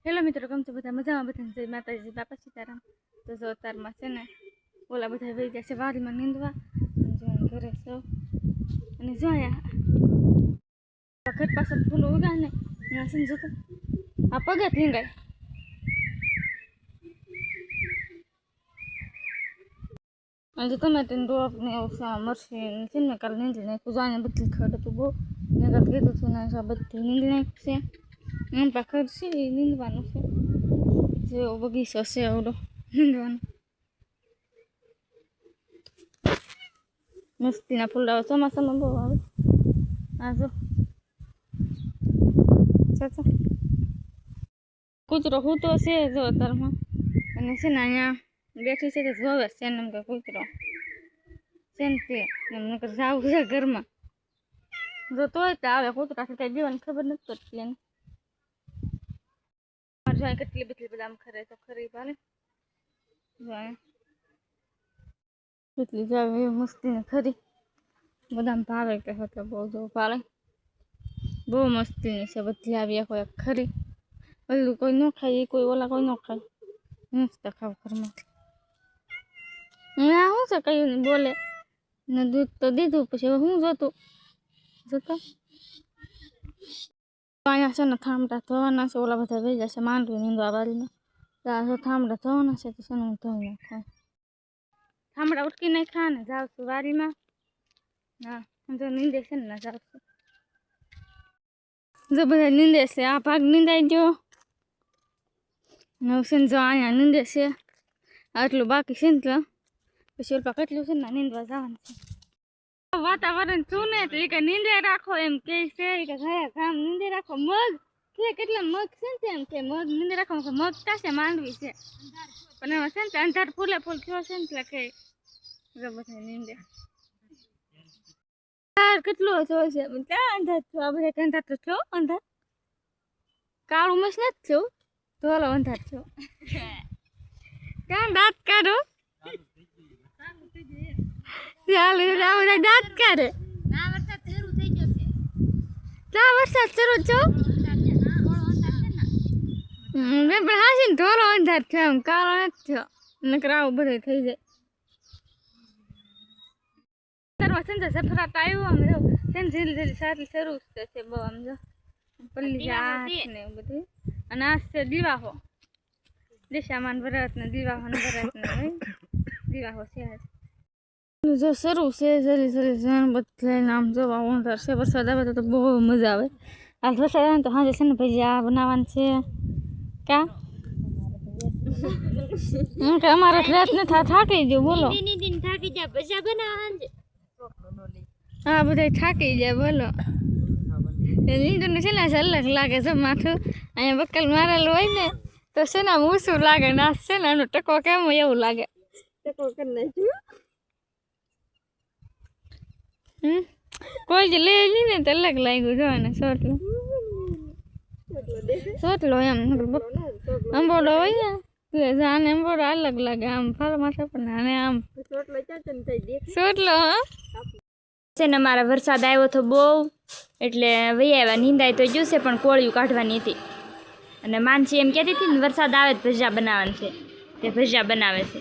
Hello મિત્રો, કેમ છો બધા? મજામાં? બધા જય માતાજી, બાપા સીતારામ. તો જો અતારમાં છે ને ઓલા બધા વહી ગયા છે વાડીમાં નીંદવા, જો ઘરે સૌ અને જો ઘર પાછળ ફૂલો ઉગા ને ત્યાં છે ને જોતો આ પગે ભીંગાય. અને જો ટમેટાની રોપ ને એવું મરસી છે ને કાલે નીંદી નાખ્યું. જાણે બધી ખડ હતું બહુ મેં કાલે કીધું હતું ને બધી નીંદી નાખ્યું છે. એમ પાખર છે એ નીંદવાનું છે. જેવો બગીચો છે આવડો નીંદવાનો. મસ્તીના ફૂલ ચોમાસામાં બહુ આવે. આ જો કૂતરો હૂતો છે જો અત્યારમાં, અને છે ને અહીંયા બેઠી છે તો જોવે છે ને કે કૂતરો છે ને તે નકર જાવું છે ઘરમાં. જો તોય તો આવે કૂતરાથી કઈ દેવાની ખબર નથી પડતી એને. જો કેટલી બધી બધા આમ ખરે તો ખરી પાલે કેટલી જાવ મસ્તી ને ખરી બદામ ભાવે કે હતો બહુ જો પાલે બહુ મસ્તીની છે બધી આવી કોઈ ખરી. ઓલું કોઈ ન ખાય એ કોઈ ઓલા કોઈ ન ખાય. મસ્ત ખાવ ઘરમાંથી. શું છે કયું નહીં બોલે ને દૂધ તો દીધું પછી હવે હું જોતું જોતા અહીંયા છે ને થાંભલા ધોવાના છે. ઓલા બધા વહી જશે માંડવી નીંદવા વાળીને તો થાંભલા ધોવાના છે તો છે ને હું ધોઈ નાખું. થાંભલા ઉટકી નાખ્યા ને જાઉં છું વાડીમાં. હા જો નીંદે છે ને જાઉં છું. જો બધા નીંદે છે. આ ભાગ નીંદાઈ ગયો ને છે ને જો અહીંયા નીંદે છે. આટલું બાકી છે ને તો પછી ઓલપા કેટલું છે ને નીંદવા જવાનું છે. વાતાવરણ છું ને તો એ કે નીંદે રાખો એમ કે છે કે ઘરે ગામ નીંદે રાખો. મગ કે કેટલા મગ છે ને એમ કે મગ નીંદે રાખો. મગ કાશે માંડવી છે પણ એમાં છે ને અંધાર ફૂલે ફૂલ થયો છે ને એટલે કે બધા નીંદે. કેટલો થયો છે ત્યાં અંધાર થયો. આ બધા અંધાર તો થયો. અંધાર કાળું મસ નથી થયું ધોલો અંધાર થયો. ક્યાં દાંત કાઢો ચાલ બધા દાંત કાઢે. ક્યાં વરસાદ શરૂ થયો પણ હાસી ને ધોલો અંધાર થયો એમ કાળો નથી થયો. નકર આવું બધું થઈ જાય. સફરાટ આવ્યો આમ જો ધીરે ધીરે સારી શરૂ છે બહુ આમ જો પલ્લી હાથ ને એવું બધું. અને આ છે દીવાહો દિશામાન ભરત ને દીવાહો ને ભરત ને દીવાહો છે જો શરૂ છે. જરી જરી જણ બધા નામ જોવા ઊંધાર છે. વરસાદ આવે તો બહુ મજા આવે. આ વરસાદ આવે તો સાંજે છે ને ભજીયા બનાવવાનું છે. ક્યાં કે અમારે રાત ને થાકી ગયો બોલો. હા બધા થાકી જાય બોલો. નીંદું છે ને અલગ લાગે છે માથું. અહીંયા બક્કલ મારેલું હોય ને તો છે ને ઊંચું લાગે. નાશ છે ને એનો ટકો કેમ હોય એવું લાગે. ટકો કરી નાખ્યું. કોઈ જ લે નહીં ને તો અલગ લાગ્યું જોવાને. સોટલો એમ અંબોડો હોય ને જાને અંબોડો અલગ લાગે. આમ ફાળો માથે પણ આને આમ સોટલો. હા છે ને અમારા વરસાદ આવ્યો તો બહુ એટલે વહી આવ્યા. નીંદાય તો ગયું છે પણ કોળિયું કાઢવાની હતી. અને માનસી એમ કહેતી હતી ને વરસાદ આવે તો ભજીયા બનાવવાનું છે તે ભજીયા બનાવે છે.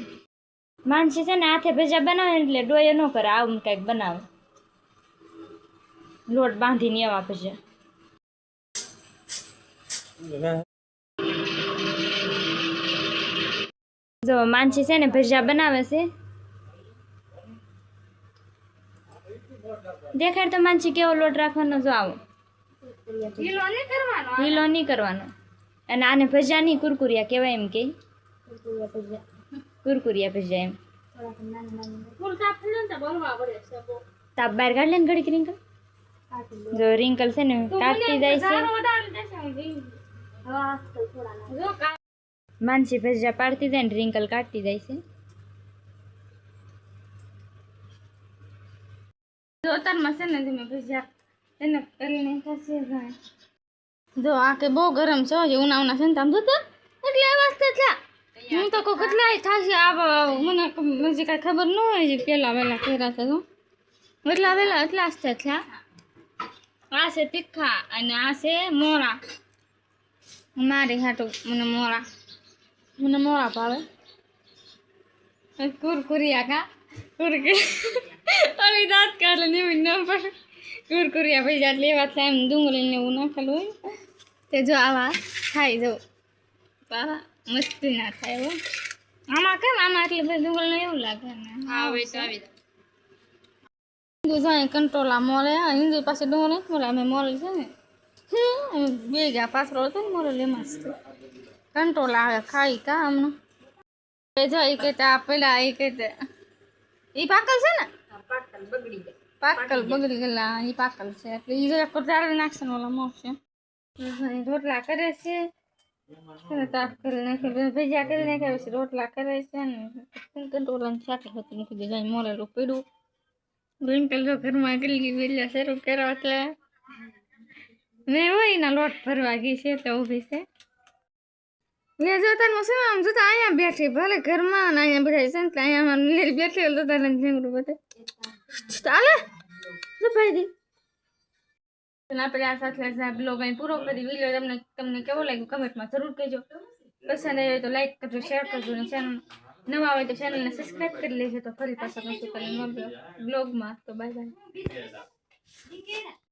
માનસી છે ને હાથે ભજીયા બનાવે એટલે ડોયો ન કરે. આવું કંઈક બનાવે લોટ બાંધીને એવા ભજીયા. જો માનસી છે ને ભજીયા બનાવે છે. દેખાડ તો માનસી કેવો લોટ રાખવાનો. જો આવો ઢીલો નહીં કરવાનો. અને આને ભજીયા નહીં કુરકુરિયા કહેવાય એમ કે કુરકુરિયા ભજીયા એમ. તાપ બહાર કાઢ લે ને ઘડીક રિંકલ. જો રિંકલ છે ને કાઢતી જાય છે. માનસી ભજીયા પાડતી જાય ને રિંકલ કાઢતી જાય છે. જોતારમાં છે ને તમે ભજીયા એને કરીને થશે. જો આ કે બહુ ગરમ છે હજી ઉના છે ને આમ જોતા એટલે અવસ્થા થયા. હું તો કોઈ કેટલાય થશે આ મને હજી કાંઈ ખબર ન હોય. હજી પહેલાં વહેલા કર્યા છે તો એટલા વહેલા એટલા જ થયા. આ છે તીખા અને આ છે મોળા. મારી હાટું મને મોળા ભાવે કુરકુરિયા કા કુરકુરી અલી દાંત કાઢે ને એવી ન પડે કુરકુરિયા પછી જાત લેવા થાય એમ ડુંગળી ને એવું નાખેલું હોય તે જો આવા ખાઈ જવું બાબા મસ્તી ના થાય હો આમાં કેમ આમાં એટલે બધું ડુંગળી એવું લાગે ને આવી કંટ્રોલા મોરે હિન્દુ પાસે ડુંગળી નથી મોરે અમે મોરેલ છે ને બે ગયા પાછળ હતો ને મોરેલ એમાં જ કંટ્રોલ આવે ખાઈ કા હમણાં જો એ કહેતા પેલા એ કહેતા એ પાકલ છે ને પાકલ બગડી ગયેલા એ પાકલ છે એટલે એ જરાક ચાળી નાખશે ને ઓલા મોરશે રોટલા કરે છે તાપ કરી નાખે ભેજા કરી નાખ્યા પછી રોટલા કરે છે ને કંટ્રોલાને શાક હોતી મૂકી દીધું મોરેલું પીડું રિંકલ જો ઘરમાં ગલી વેલા શરૂ કર્યો એટલે મેં હોય એના લોટ ભરવા ગઈ છે એટલે ઊભી છે લે જોતા શું આમ જોતા અહીંયા બેઠી ભલે ઘરમાં ને અહીંયા બેઠા છે ને અહીંયા બેઠી જોતા ઝીંગડું બધે ચાલે શું ભાઈ દી આપણે આ સાથે બ્લોગ અહીં પૂરો કરી વિડીયો તમને કેવો લાગ્યો કમેન્ટમાં જરૂર કહેજો પસંદ આવ્યો તો લાઈક કરજો શેર કરજો અને ચેનલ નવા આવે તો ચેનલને સબસ્ક્રાઈબ કરી લેજો તો ફરી પાછા મળશું બ્લોગમાં તો બાય બાય